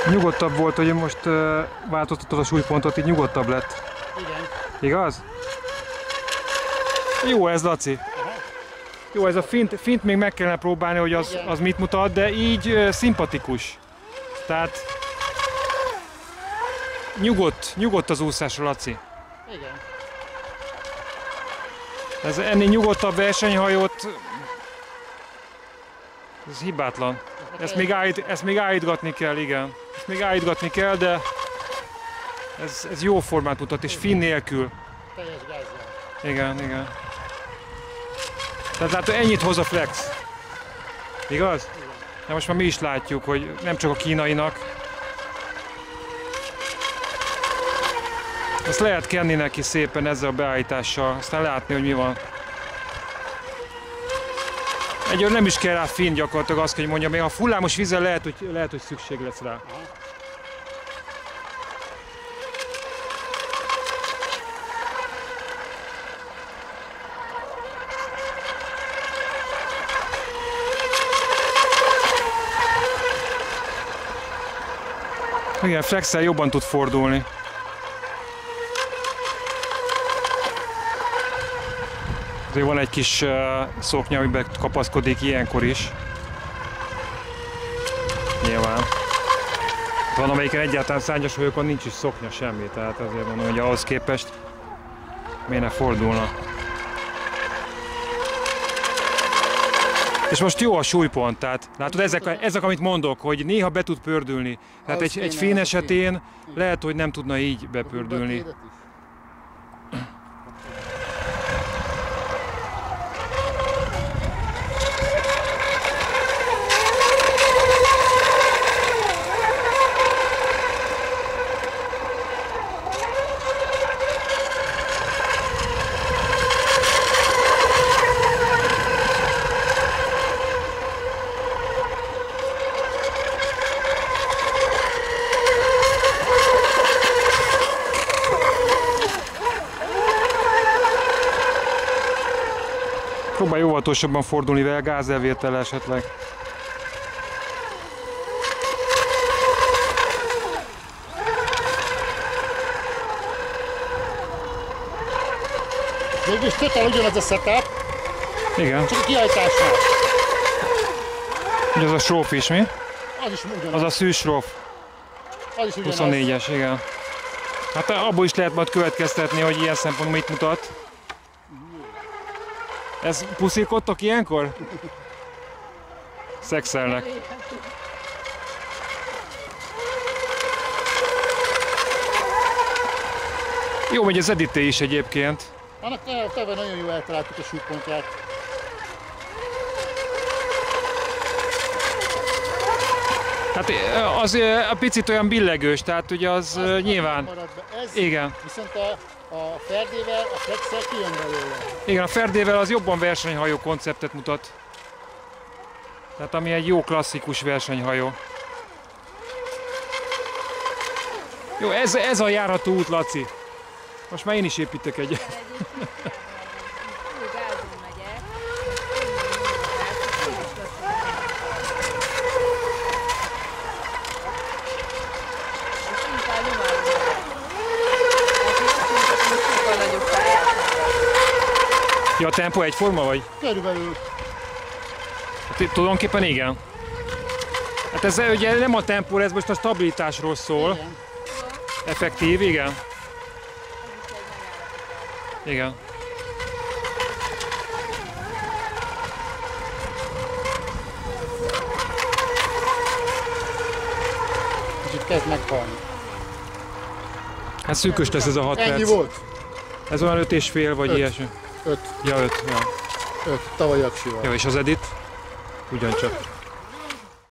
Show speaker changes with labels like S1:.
S1: Nyugodtabb volt, hogy most változtattad a súlypontot, így nyugodtabb lett.
S2: Igen.
S1: Igaz? Jó ez, Laci. Jó, ez a fint még meg kellene próbálni, hogy az mit mutat, de így szimpatikus. Tehát nyugodt az úszás, Laci.
S2: Igen.
S1: Ez ennél nyugodtabb versenyhajót, ez hibátlan. Ezt még állítgatni kell, igen. Ezt még állítgatni kell, de ez jó formát mutat, és fin nélkül.
S2: Teljes gázzal.
S1: Igen, igen. Tehát látod, ennyit hoz a Flex. Igaz?
S2: Igen.
S1: De most már mi is látjuk, hogy nem csak a kínainak. Ezt lehet kenni neki szépen ezzel a beállítással, aztán látni, hogy mi van. Egyébként nem is kell rá fin gyakorlatilag, azt hogy mondjam, még a fullámos vízzel lehet, hogy szükség lesz rá. Igen, Flexel jobban tud fordulni. Azért van egy kis szoknya, amiben kapaszkodik ilyenkor is. Nyilván. Van, amelyiken egyáltalán szárnyas hajókon nincs is szoknya, semmi, tehát azért mondom, hogy ahhoz képest miért ne fordulna. És most jó a súlypont, tehát látod, ezek amit mondok, hogy néha be tud pördülni. Tehát egy fén esetén lehet, hogy nem tudna így bepördülni. Próbálj óvatosabban fordulni vele, gázelvétele esetleg.
S2: Mégis totál ugyanaz a setup.
S1: Igen.
S2: Csak a kihajtásnál.
S1: Ugye az a sróf is, mi?
S2: Az is ugyanaz.
S1: Az a szűsróf.
S2: Az is ugyanaz.
S1: 24-es, igen. Hát abból is lehet majd következtetni, hogy ilyen szempontból mit mutat. Ez puszilkodtok ilyenkor? Szexelnek. Jó megy az edité is egyébként.
S2: Annak tavaly nagyon jó eltaláltuk a súlypontját.
S1: Hát az a picit olyan billegős, tehát ugye az nyilván.
S2: Ez
S1: igen.
S2: Viszont a Ferdével, a Flexel kijön belőle.
S1: Igen, a Ferdével az jobban versenyhajó konceptet mutat. Tehát ami egy jó klasszikus versenyhajó. Jó, ez a járható út, Laci. Most már én is építek egyet. Ja, a tempó egyforma vagy?
S2: Körülbelül.
S1: Hát, tulajdonképpen igen. Hát ez ugye nem a tempó, ez most a stabilitásról szól.
S2: Igen.
S1: Effektív, igen. Igen.
S2: Kicsit kezd meghalni.
S1: Hát szűkös lesz ez a 6
S2: Ennyi
S1: perc.
S2: volt?
S1: Ez olyan 5,5 vagy
S2: 5.
S1: ilyesmi.
S2: 5.
S1: Ja, 5. Ja.
S2: 5. Tavaly aksival.
S1: Jó, és az edit? Ugyancsak.